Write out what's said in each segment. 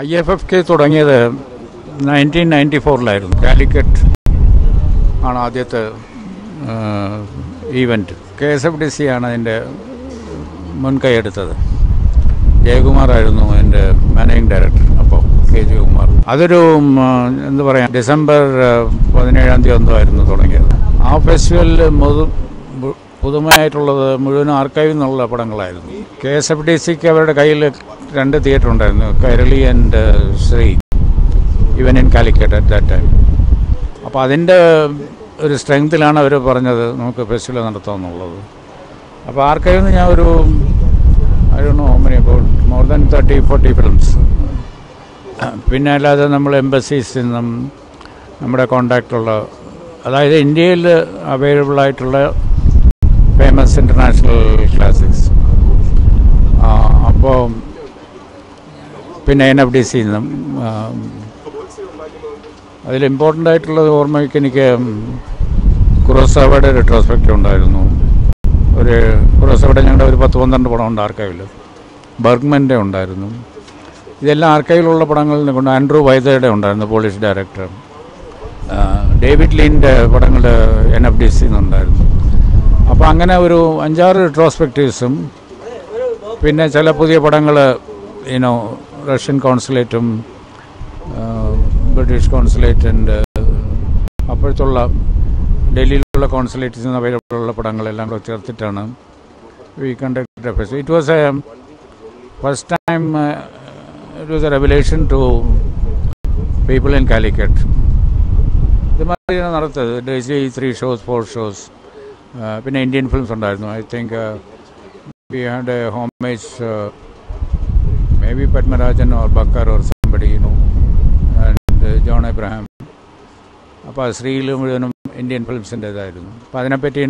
IFFK തുടങ്ങിയത് 1994 കാലിക്കറ്റ് ആണ് ആദ്യത്തെ ഈവൻറ്റ്. KSFDC ആണ് അതിൻ്റെ മുൻകൈയെടുത്തത്. ജയകുമാറായിരുന്നു എൻ്റെ മാനേജിങ് ഡയറക്ടർ. അപ്പോൾ KG കുമാർ. അതൊരു എന്താ പറയുക, ഡിസംബർ 17 എന്തോ ആയിരുന്നു തുടങ്ങിയത്. ആ ഫെസ്റ്റിവലിൽ പുതുമയായിട്ടുള്ളത് മുഴുവൻ ആർക്കൈവിൽ നിന്നുള്ള പടങ്ങളായിരുന്നു. KSFDCക്ക് അവരുടെ കയ്യിൽ 2 തിയേറ്റർ ഉണ്ടായിരുന്നു, Kairali and Shri, even in Calicut at that time. അപ്പോൾ അതിൻ്റെ ഒരു സ്ട്രെങ്ത്തിലാണ് അവർ പറഞ്ഞത് നമുക്ക് ഫെസ്റ്റിവൽ നടത്താമെന്നുള്ളത്. അപ്പോൾ ആർക്കൈവിൽ നിന്ന് ഞാൻ ഒരു മോർ ദാൻ 30-40 ഫിലിംസ്, പിന്നെ അല്ലാതെ നമ്മൾ എംബസീസിൽ നിന്നും നമ്മുടെ കോണ്ടാക്റ്റുള്ള, അതായത് ഇന്ത്യയിൽ അവൈലബിൾ ആയിട്ടുള്ള ഫേമസ് ഇൻ്റർനാഷണൽ ക്ലാസിക്സ്, അപ്പോൾ പിന്നെ NFDCയിൽ നിന്നും. അതിൽ ഇമ്പോർട്ടൻ്റ് ആയിട്ടുള്ളത് ഓർമ്മയ്ക്ക് എനിക്ക് കുറോസാവയുടെ റെട്രോസ്പെക്റ്റീവ് ഉണ്ടായിരുന്നു. കുറോസാവയുടെ ഞങ്ങളുടെ ഒരു 10-12 പടമുണ്ട് ആർക്കൈവിൽ. ബർഗ്മൻ്റെ ഉണ്ടായിരുന്നു. ഇതെല്ലാം ആർക്കൈവിലുള്ള പടങ്ങളിൽ കൊണ്ട്. ആൻഡ്രൂ വൈദയുടെ ഉണ്ടായിരുന്നു, പോളിഷ് ഡയറക്ടർ. ഡേവിഡ് ലീൻ്റെ പടങ്ങൾ NFDCയിൽ നിന്നുണ്ടായിരുന്നു. അപ്പോൾ അങ്ങനെ ഒരു 5-6 റെട്രോസ്പെക്റ്റീവ്സും പിന്നെ ചില പുതിയ പടങ്ങൾ റഷ്യൻ കോൺസുലേറ്റും ബ്രിട്ടീഷ് കോൺസുലേറ്റ് ആൻഡ് അപ്പോഴത്തുള്ള ഡൽഹിയിലുള്ള കോൺസുലേറ്റിൽ നിന്ന് അവൈലബിൾ ഉള്ള പടങ്ങളെല്ലാം കൂടെ ചേർത്തിട്ടാണ് we conducted a festival. It was a first time, it was a revelation to people in Calicut. ഇതുമാതിരി നടത്തത് ഡെയിലി 3 shows 4 shows. പിന്നെ ഇന്ത്യൻ ഫിലിംസ് ഉണ്ടായിരുന്നു. I think we had a homage, maybe Padmarajan or Bakker or somebody, and John Abraham. അപ്പോൾ ശ്രീയിൽ മുഴുവനും Indian ഫിലിംസിൻ്റേതായിരുന്നു. അപ്പോൾ അതിനെപ്പറ്റി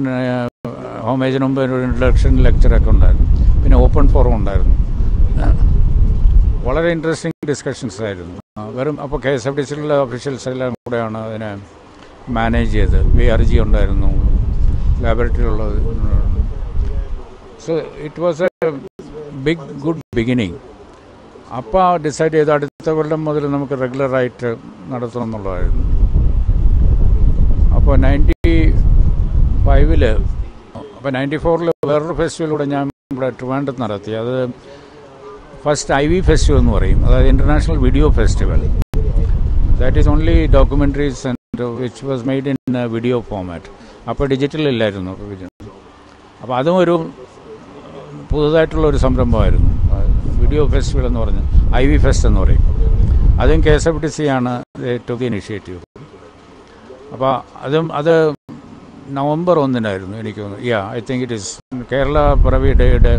ഹോമേജിന് മുമ്പ് ഒരു ഇൻട്രഡക്ഷൻ ലെക്ചറൊക്കെ ഉണ്ടായിരുന്നു. പിന്നെ ഓപ്പൺ ഫോറം ഉണ്ടായിരുന്നു. വളരെ ഇൻട്രസ്റ്റിംഗ് ഡിസ്കഷൻസ് ആയിരുന്നു. അപ്പോൾ KSFDCയിലുള്ള ഒഫീഷ്യൽസ് എല്ലാം കൂടെയാണ് അതിനെ മാനേജ് ചെയ്തത്. VRG ഉണ്ടായിരുന്നു, ലാബറട്ടറി ഉള്ളത്. So it was a big good beginning. അപ്പോൾ ഡിസൈഡ് ചെയ്ത് അടുത്ത കൊല്ലം മുതൽ നമുക്ക് റെഗുലറായിട്ട് നടത്തണം എന്നുള്ളതായിരുന്നു. അപ്പോൾ 95-ൽ, അപ്പോൾ 94-ൽ വേറൊരു ഫെസ്റ്റിവലൂടെ ഞാൻ ഇവിടെ ട്രിവാൻഡ്രത്ത് നടത്തി. അത് ഫസ്റ്റ് IV ഫെസ്റ്റിവൽ എന്ന് പറയും, അതായത് international video festival. That is only documentaries and which was made in video format. അപ്പോൾ ഡിജിറ്റലില്ലായിരുന്നു. അപ്പോൾ അതും ഒരു പുതുതായിട്ടുള്ളൊരു സംരംഭമായിരുന്നു, വീഡിയോ ഫെസ്റ്റിവൽ എന്ന് പറഞ്ഞ്, IV ഫെസ്റ്റ് എന്ന് പറയും. അതും KSFDC ആണ് ടു ദി ഇനിഷ്യേറ്റീവ്. അപ്പോൾ അത് നവംബർ 1-നായിരുന്നു എനിക്ക് തോന്നുന്നു. I think it is Kerala Piravi ഡേയുടെ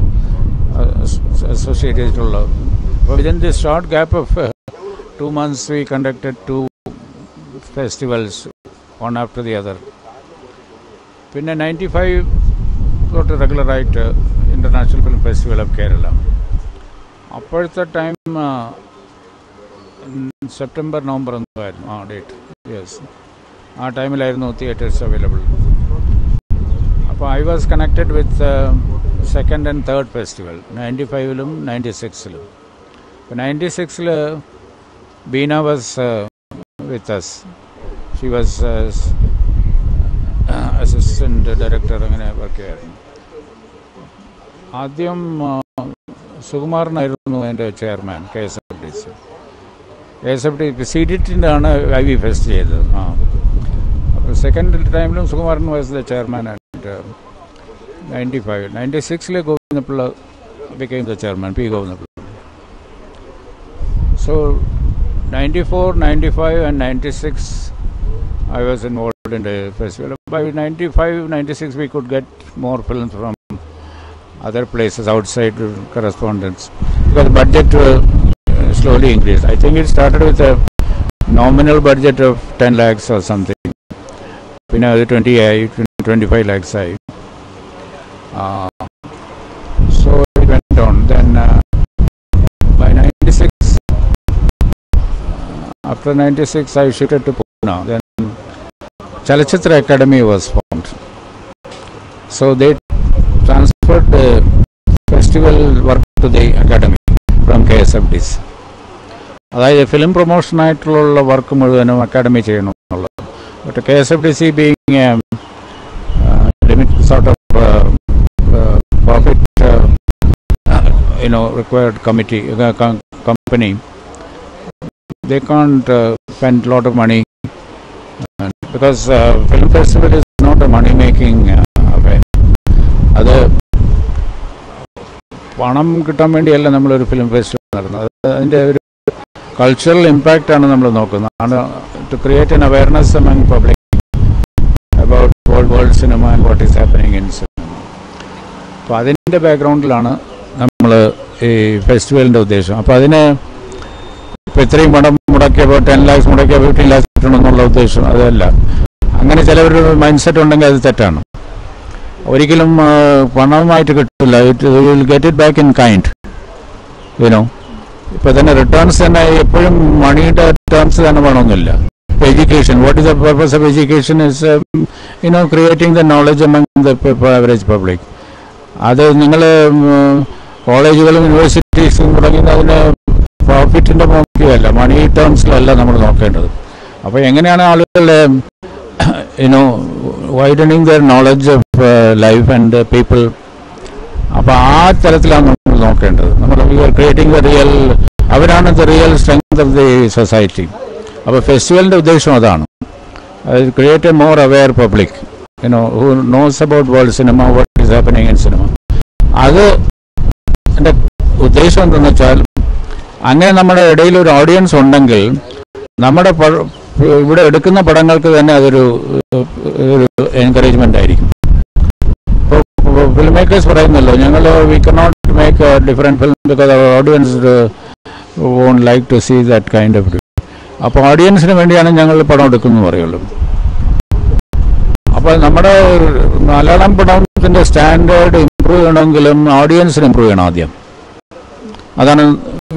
അസോസിയേറ്റ് ചെയ്തിട്ടുള്ള. അപ്പോൾ within the short gap of 2 months we conducted 2 festivals, one after the other. പിന്നെ 95 തൊട്ട് റെഗുലറായിട്ട് international film festival of Kerala. അപ്പോഴത്തെ ടൈം സെപ്റ്റംബർ നവംബർ എന്തായിരുന്നു ഡേറ്റ്. യെസ്, ആ ടൈമിലായിരുന്നു തിയേറ്റേഴ്സ് അവൈലബിൾ. അപ്പോൾ I was connected with 2nd and 3rd festival 95-ലും 96-ലും. അപ്പോൾ 96-ൽ Beena was with us. She was assistant director, അങ്ങനെ വർക്ക് ചെയ്യായിരുന്നു. ആദ്യം സുകുമാരനായിരുന്നു എൻ്റെ ചെയർമാൻ. KSFDC CDT-ൻ്റെ ആണ് IV ഫെസ്റ്റ് ചെയ്തത്. അപ്പോൾ സെക്കൻഡ് ടൈമിലും Sukumaran was the chairman. And 95, 96-ൽ Govindapillai became the chairman, P. Govindapill. So 94, 95 and 96 I was involved in the festival. By 95, 96 we could get more films from other places outside correspondence, because the budget slowly increased. I think it started with a nominal budget of 10 lakhs or something. Then 25 lakhs. So it went on. Then by 96, after 96 I shifted to Pune. Then Chalachitra Academy was formed. So they transferred the festival work to the academy from KSFDC. അതായത് film പ്രൊമോഷനായിട്ടുള്ള work മുഴുവനും academy ചെയ്യണമെന്നുള്ളത്. But KSFDC being limit sort of profit required company, they can't spend a lot of money because film festival is not a money making affair. അത് പണം കിട്ടാൻ വേണ്ടിയല്ല നമ്മളൊരു film festival നടത്തുന്നത്. അതിൻ്റെ ഒരു കൾച്ചറൽ ഇമ്പാക്റ്റാണ് നമ്മൾ നോക്കുന്നത്. To create an awareness among public about world cinema and what is happening in cinema. അപ്പോൾ അതിൻ്റെ ബാക്ക്ഗ്രൗണ്ടിലാണ് നമ്മൾ ഈ ഫെസ്റ്റിവലിൻ്റെ ഉദ്ദേശം. അപ്പോൾ അതിന് ഇപ്പോൾ ഇത്രയും പണം മുടക്കിയപ്പോൾ 10 lakhs മുടക്കിയ 15 lakhs കിട്ടണമെന്നുള്ള ഉദ്ദേശം അതല്ല. അങ്ങനെ ചിലവരുടെ മൈൻഡ് സെറ്റ് ഉണ്ടെങ്കിൽ അത് തെറ്റാണ്. ഒരിക്കലും പണമായിട്ട് കിട്ടില്ല. Will get it back in kind. ഇപ്പോൾ തന്നെ റിട്ടേൺസ് തന്നെ എപ്പോഴും മണിയുടെ റിട്ടേൺസ് തന്നെ വേണമെന്നില്ല. ഇപ്പോൾ education, what is the purpose of education is creating the knowledge among the average public. അത് നിങ്ങൾ കോളേജുകളും യൂണിവേഴ്സിറ്റീസും തുടങ്ങുന്ന അതിന് പ്രോഫിറ്റിൻ്റെ നോക്കിയല്ല, മണി ടേംസിലല്ല നമ്മൾ നോക്കേണ്ടത്. അപ്പോൾ എങ്ങനെയാണ് ആളുകളുടെ widening there knowledge of life and people, അപ്പോൾ ആ തരത്തിലാണ് നമ്മൾ നോക്കേണ്ടത്. നമ്മൾ ക്രിയേറ്റിംഗ് ദ റിയൽ, അവരാണ് the real strength of the society. അപ്പോൾ ഫെസ്റ്റിവലിൻ്റെ ഉദ്ദേശം അതാണ്. Create A more aware public who knows about world cinema, what is happening in cinema. അത് എൻ്റെ ഉദ്ദേശം എന്തെന്ന് വെച്ചാൽ, അങ്ങനെ നമ്മുടെ ഇടയിൽ ഒരു ഓഡിയൻസ് ഉണ്ടെങ്കിൽ നമ്മുടെ ഇവിടെ എടുക്കുന്ന പടങ്ങൾക്ക് തന്നെ അതൊരു എൻകറേജ്മെൻ്റ് ആയിരിക്കും. ഇപ്പോൾ ഫിലിം മേക്കേഴ്സ് പറയുന്നല്ലോ, ഞങ്ങൾ we cannot make different film because our audience won't like to see that kind of. അപ്പോൾ ഓഡിയൻസിന് വേണ്ടിയാണ് ഞങ്ങൾ പടം എടുക്കുന്നു പറയുള്ളൂ. അപ്പോൾ നമ്മുടെ മലയാളം പടത്തിൻ്റെ സ്റ്റാൻഡേർഡ് ഇമ്പ്രൂവ് ചെയ്യണമെങ്കിലും ഓഡിയൻസിന് ഇമ്പ്രൂവ് ചെയ്യണം ആദ്യം. അതാണ്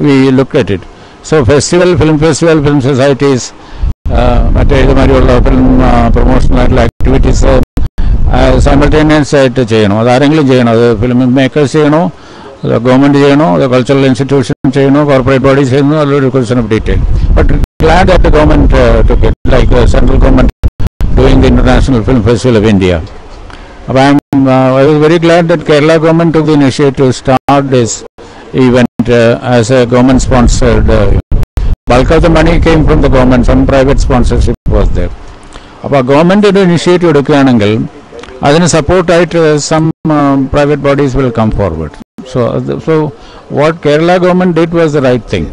we look at it. So film festival, film societies, മറ്റേ ഇതുമാതിരിയുള്ള ഫിലിം പ്രൊമോഷണലായിട്ടുള്ള ആക്ടിവിറ്റീസ് സൈമൾട്ടേനിയസ് ആയിട്ട് ചെയ്യണം. അതാരെങ്കിലും ചെയ്യണം. അത് ഫിലിം മേക്കേഴ്സ് ചെയ്യണോ, അത് ഗവൺമെൻറ് ചെയ്യണോ, അത് കൾച്ചറൽ ഇൻസ്റ്റിറ്റ്യൂഷൻ ചെയ്യണോ, കോർപ്പറേറ്റ് ബോഡീസ് ചെയ്യുന്നു, അതൊരു question of detail. But glad that the government took it, like the central government doing the International Film Festival of India. I was very glad that Kerala government took the initiative to start this event as a government sponsored. Bulk of the money came from the government, some private sponsorship was there. അപ്പോൾ government ഒരു initiative എടുക്കുകയാണെങ്കിൽ അതിന് സപ്പോർട്ടായിട്ട് some private bodies will come forward. So what Kerala government did was the right thing.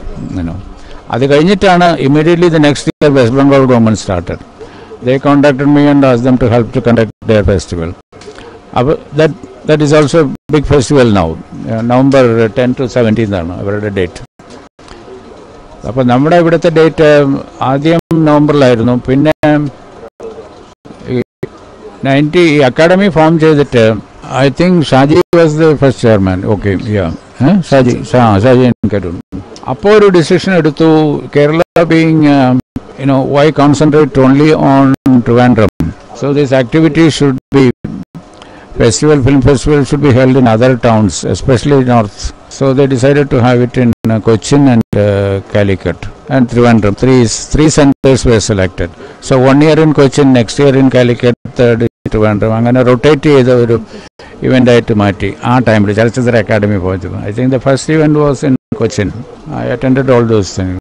അത് കഴിഞ്ഞിട്ടാണ് immediately the next year West Bengal government started. They contacted me and asked them to help to conduct their festival. That is also a big festival now. November 10 to 17 ആണ് അവരുടെ date. അപ്പോൾ നമ്മുടെ ഇവിടുത്തെ date ആദ്യം നവംബറിലായിരുന്നു. പിന്നെ academy form ചെയ്തിട്ട് I think Shaji was the first chairman. Okay, Shaji എനിക്കറിയുന്നു. അപ്പോൾ ഒരു ഡിസിഷൻ എടുത്തു, Kerala being why concentrate only on Trivandrum? So this activity should be, film festival should be held in other towns, especially north. So they decided to have it in Cochin and Calicut and Trivandrum. Three centers were selected. So 1 year in Cochin, next year in Calicut, third in Trivandrum. അങ്ങനെ rotate ചെയ്ത ഒരു event ആയിട്ട് മാറ്റി. ആ ടൈമിൽ ചലച്ചിത്ര academy പോയത്. I think the first event was in Cochin. I attended all those things.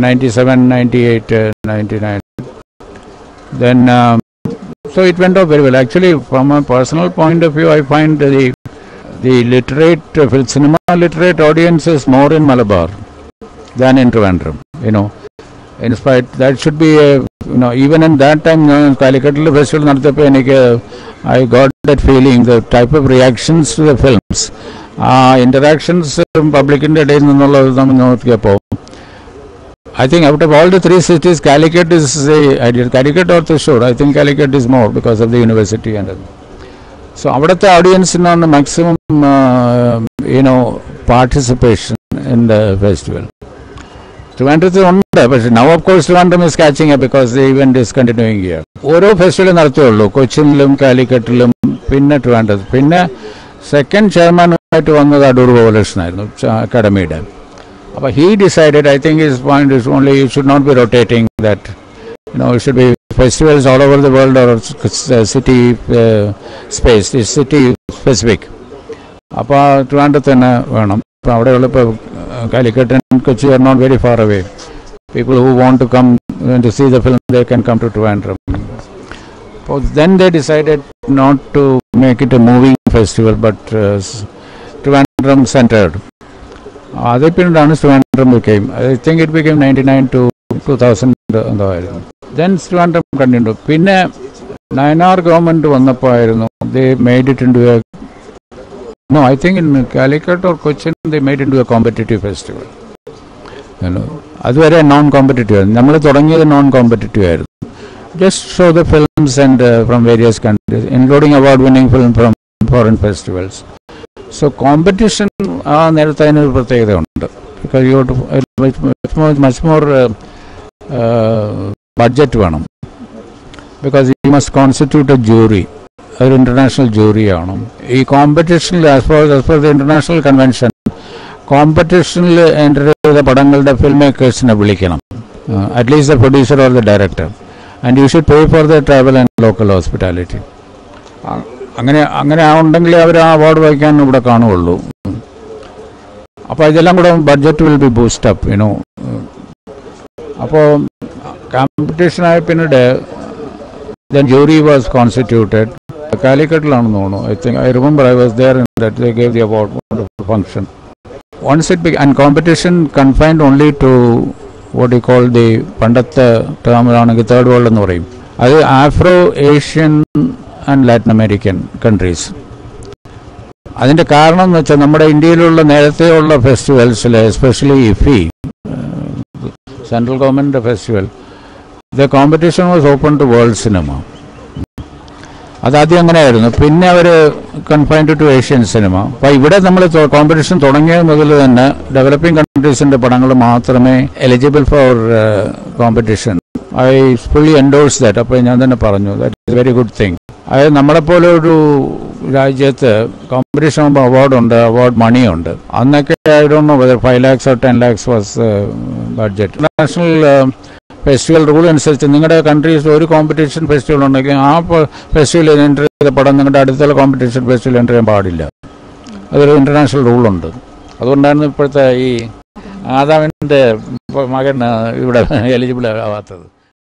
97, 98, 99. Then, so it went off very well. Actually, from a personal point of view, I find the literate, cinema literate audience is more in Malabar than in Trivandrum. In spite, that should be, even in that time, Calicut Festival നടത്തിയപ്പോൾ I got that feeling, the type of reactions to the films, interactions പബ്ലിക്കിൻ്റെ ഇടയിൽ നിന്നുള്ളത് നമ്മൾ നോക്കിയപ്പോൾ I think out of all the three cities, Calicut is Calicut or Thrissur. I think Calicut is more because of the university and so avudathe audience on maximum participation in the festival. Trivandrum undu, but now of course Trivandrum is catching up because the event is continuing here. Oro festival നടത്തുള്ളൂ, കൊച്ചിനിലും കാലിക്കറ്റിലും പിന്നെ ട്രിവാൻഡ്രത്ത്. പിന്നെ second ചെയർമാനായിട്ട് വന്നത് Adoor ഗോപാലകൃഷ്ണനായിരുന്നു അക്കാഡമിയുടെ. But he decided, I think his point is only you should not be rotating that. It should be festivals all over the world or city space. It's city specific. Appa Trivandrum venam. Calicut and Kochi are not very far away. People who want to come to see the film, they can come to Trivandrum. Then they decided not to make it a moving festival, but Trivandrum centered. Trivandrum became. I think it became 99 to 2000. Then Trivandrum continued. Pinne Nayanar government vannappo they made it into a. No, I think in Calicut or Cochin they made it into a competitive festival. That's very non-competitive. We started non-competitive. Just show the films and from various countries, including award-winning film from foreign festivals. So competition because you have to much more budget because you must constitute a jury, an international jury. This competition as per the international convention, competition enter the filmmakers at least the producer or the director, and you should pay for the travel and local hospitality. Award budget will be boosted up, competition then jury was constituted. Calicut, I remember I was there in that they gave the award function. Once it became, and competition confined only to what you call the Pandatta term, third world, Afro-Asian and Latin American countries. അതിൻ്റെ കാരണം എന്ന് വെച്ചാൽ നമ്മുടെ ഇന്ത്യയിലുള്ള നേരത്തെയുള്ള ഫെസ്റ്റിവൽസിൽ especially IFFI central government festival the competition was open to world cinema. അതാദ്യം അങ്ങനെയായിരുന്നു. പിന്നെ അവർ കൺഫൈൻഡ് ടു ഏഷ്യൻ സിനിമ. അപ്പോൾ ഇവിടെ നമ്മൾ കോമ്പറ്റീഷൻ തുടങ്ങിയത് മുതൽ തന്നെ ഡെവലപ്പിംഗ് കൺട്രീസിൻ്റെ പടങ്ങൾ മാത്രമേ eligible for competition. I fully endorse that. അപ്പോൾ ഞാൻ തന്നെ പറഞ്ഞു that is very good thing. അതായത് നമ്മളെപ്പോലെ ഒരു രാജ്യത്ത് കോമ്പറ്റീഷൻ ആകുമ്പോൾ അവാർഡുണ്ട്, അവാർഡ് മണിയുണ്ട്. അന്നൊക്കെ I don't know whether 5 lakhs or 10 lakhs was budget. International festival rule അനുസരിച്ച് നിങ്ങളുടെ കൺട്രീസിൽ ഒരു കോമ്പറ്റീഷൻ ഫെസ്റ്റിവൽ ഉണ്ടെങ്കിൽ ആ ഫെസ്റ്റിവലിൽ എൻ്റർ ചെയ്ത പടം നിങ്ങളുടെ അടുത്തുള്ള കോമ്പറ്റീഷൻ ഫെസ്റ്റിവൽ എൻ്റർ ചെയ്യാൻ പാടില്ല. അതൊരു ഇൻ്റർനാഷണൽ റൂളുണ്ട്. അതുകൊണ്ടാണ് ഇപ്പോഴത്തെ ഈ ആദാമിൻ്റെ മകൻ ഇവിടെ എലിജിബിൾ ആവാത്തത്.